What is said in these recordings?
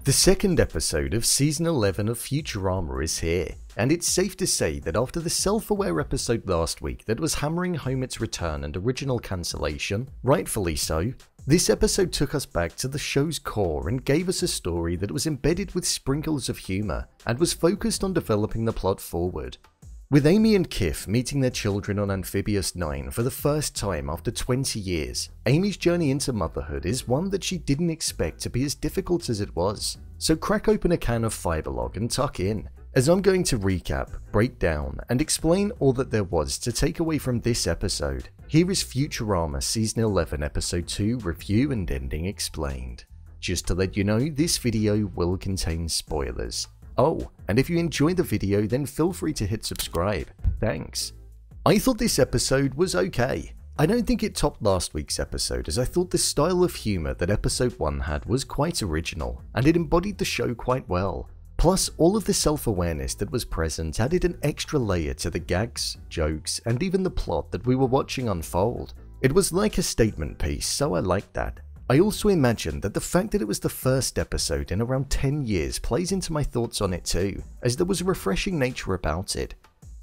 The second episode of Season 11 of Futurama is here, and it's safe to say that after the self-aware episode last week that was hammering home its return and original cancellation, rightfully so, this episode took us back to the show's core and gave us a story that was embedded with sprinkles of humour and was focused on developing the plot forward. With Amy and Kif meeting their children on Amphibious 9 for the first time after 20 years, Amy's journey into motherhood is one that she didn't expect to be as difficult as it was. So crack open a can of Fiberlog and tuck in, as I'm going to recap, break down, and explain all that there was to take away from this episode. Here is Futurama Season 11 Episode 2 Review and Ending Explained. Just to let you know, this video will contain spoilers. Oh, and if you enjoy the video then feel free to hit subscribe. Thanks. I thought this episode was okay. I don't think it topped last week's episode, as I thought the style of humour that episode 1 had was quite original, and it embodied the show quite well. Plus, all of the self-awareness that was present added an extra layer to the gags, jokes, and even the plot that we were watching unfold. It was like a statement piece, so I liked that. I also imagine that the fact that it was the first episode in around 10 years plays into my thoughts on it too, as there was a refreshing nature about it.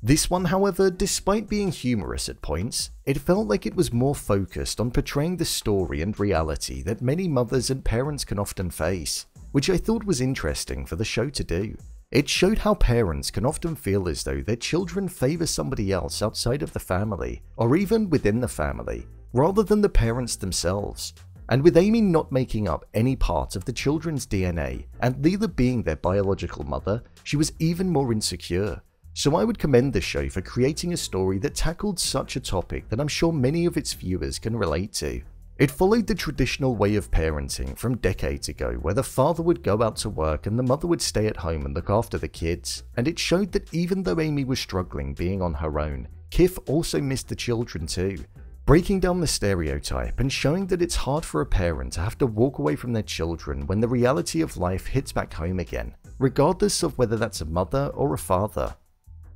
This one, however, despite being humorous at points, it felt like it was more focused on portraying the story and reality that many mothers and parents can often face, which I thought was interesting for the show to do. It showed how parents can often feel as though their children favour somebody else outside of the family, or even within the family, rather than the parents themselves. And with Amy not making up any part of the children's DNA, and Leelea being their biological mother, she was even more insecure. So I would commend the show for creating a story that tackled such a topic that I'm sure many of its viewers can relate to. It followed the traditional way of parenting from decades ago, where the father would go out to work and the mother would stay at home and look after the kids, and it showed that even though Amy was struggling being on her own, Kif also missed the children too. Breaking down the stereotype and showing that it's hard for a parent to have to walk away from their children when the reality of life hits back home again, regardless of whether that's a mother or a father.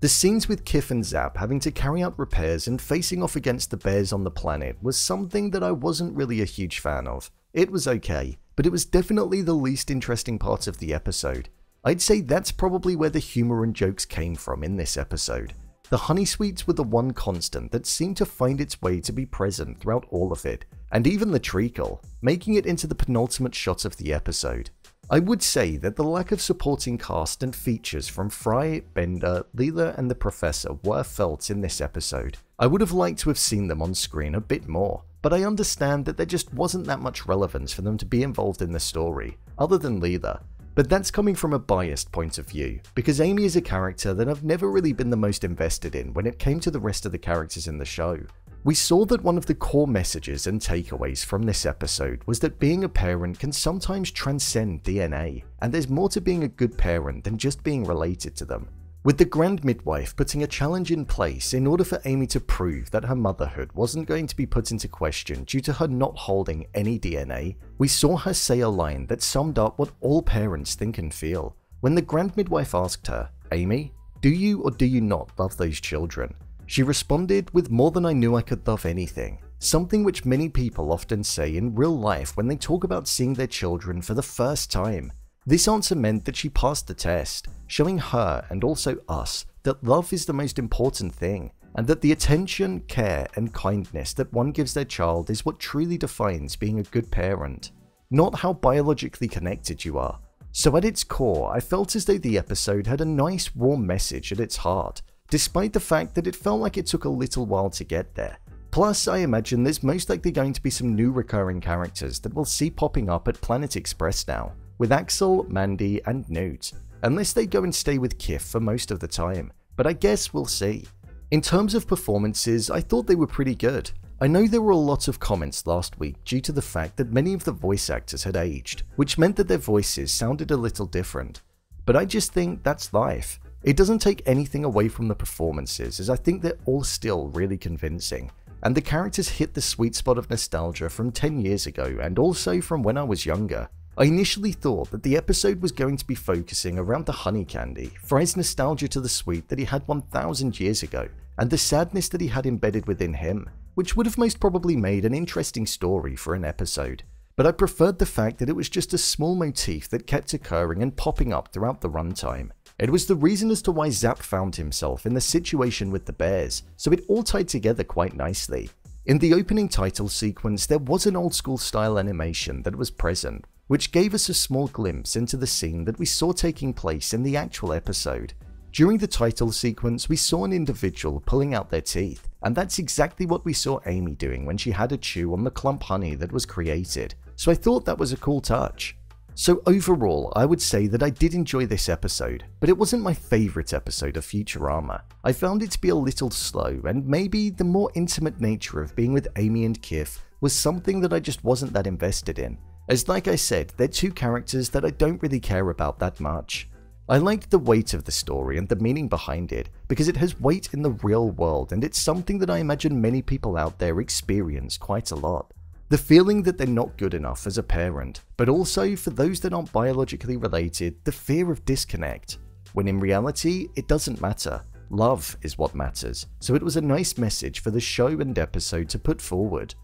The scenes with Kif and Zap having to carry out repairs and facing off against the bears on the planet was something that I wasn't really a huge fan of. It was okay, but it was definitely the least interesting part of the episode. I'd say that's probably where the humour and jokes came from in this episode. The honey sweets were the one constant that seemed to find its way to be present throughout all of it, and even the treacle, making it into the penultimate shot of the episode. I would say that the lack of supporting cast and features from Fry, Bender, Leelea and the Professor were felt in this episode. I would have liked to have seen them on screen a bit more, but I understand that there just wasn't that much relevance for them to be involved in the story, other than Leelea. But that's coming from a biased point of view, because Amy is a character that I've never really been the most invested in when it came to the rest of the characters in the show. We saw that one of the core messages and takeaways from this episode was that being a parent can sometimes transcend DNA, and there's more to being a good parent than just being related to them. With the Grand Midwife putting a challenge in place in order for Amy to prove that her motherhood wasn't going to be put into question due to her not holding any DNA, we saw her say a line that summed up what all parents think and feel. When the Grand Midwife asked her, "Amy, do you or do you not love those children?" she responded with "more than I knew I could love anything," something which many people often say in real life when they talk about seeing their children for the first time. This answer meant that she passed the test, showing her and also us that love is the most important thing, and that the attention, care, and kindness that one gives their child is what truly defines being a good parent, not how biologically connected you are. So at its core, I felt as though the episode had a nice warm message at its heart, despite the fact that it felt like it took a little while to get there. Plus, I imagine there's most likely going to be some new recurring characters that we'll see popping up at Planet Express now, with Axel, Mandy, and Newt, unless they go and stay with Kif for most of the time, but I guess we'll see. In terms of performances, I thought they were pretty good. I know there were a lot of comments last week due to the fact that many of the voice actors had aged, which meant that their voices sounded a little different. But I just think that's life. It doesn't take anything away from the performances, as I think they're all still really convincing, and the characters hit the sweet spot of nostalgia from 10 years ago and also from when I was younger. I initially thought that the episode was going to be focusing around the honey candy, Fry's nostalgia to the sweet that he had 1000 years ago, and the sadness that he had embedded within him, which would have most probably made an interesting story for an episode. but I preferred the fact that it was just a small motif that kept occurring and popping up throughout the runtime. It was the reason as to why Zapp found himself in the situation with the bears, so it all tied together quite nicely. In the opening title sequence, there was an old school style animation that was present, which gave us a small glimpse into the scene that we saw taking place in the actual episode. During the title sequence, we saw an individual pulling out their teeth, and that's exactly what we saw Amy doing when she had a chew on the clump honey that was created, so I thought that was a cool touch. So overall, I would say that I did enjoy this episode, but it wasn't my favourite episode of Futurama. I found it to be a little slow, and maybe the more intimate nature of being with Amy and Kif was something that I just wasn't that invested in, as like I said, they're two characters that I don't really care about that much. I liked the weight of the story and the meaning behind it, because it has weight in the real world and it's something that I imagine many people out there experience quite a lot. The feeling that they're not good enough as a parent, but also for those that aren't biologically related, the fear of disconnect, when in reality it doesn't matter. Love is what matters, so it was a nice message for the show and episode to put forward.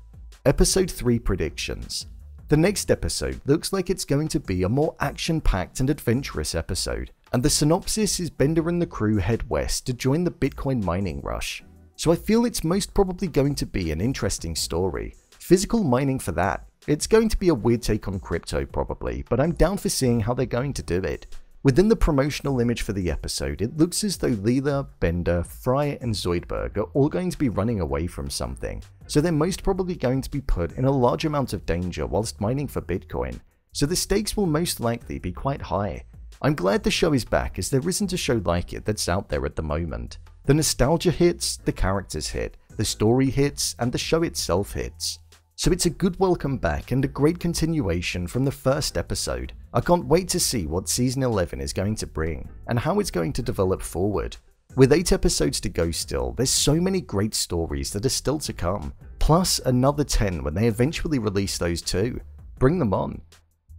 Episode 3 predictions. The next episode looks like it's going to be a more action-packed and adventurous episode, and the synopsis is Bender and the crew head west to join the Bitcoin mining rush. So I feel it's most probably going to be an interesting story. Physical mining for that. It's going to be a weird take on crypto probably, but I'm down for seeing how they're going to do it. Within the promotional image for the episode, it looks as though Leelea, Bender, Fry and Zoidberg are all going to be running away from something, so they're most probably going to be put in a large amount of danger whilst mining for Bitcoin, so the stakes will most likely be quite high. I'm glad the show is back, as there isn't a show like it that's out there at the moment. The nostalgia hits, the characters hit, the story hits, and the show itself hits. So it's a good welcome back and a great continuation from the first episode. I can't wait to see what season 11 is going to bring, and how it's going to develop forward. With 8 episodes to go still, there's so many great stories that are still to come, plus another 10 when they eventually release those too. Bring them on.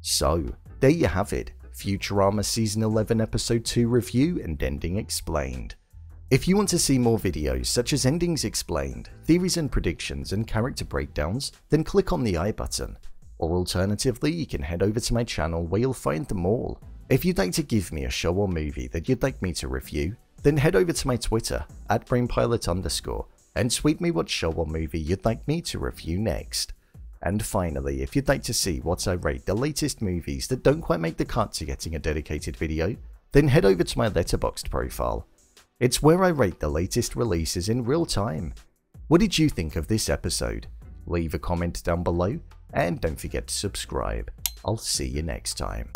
So, there you have it, Futurama Season 11 Episode 2 review and ending explained. If you want to see more videos such as endings explained, theories and predictions and character breakdowns, then click on the I button. Or alternatively, you can head over to my channel where you'll find them all. If you'd like to give me a show or movie that you'd like me to review, then head over to my Twitter, @brainpilot_, and tweet me what show or movie you'd like me to review next. And finally, if you'd like to see what I rate the latest movies that don't quite make the cut to getting a dedicated video, then head over to my Letterboxd profile. It's where I rate the latest releases in real time. What did you think of this episode? Leave a comment down below, and don't forget to subscribe. I'll see you next time.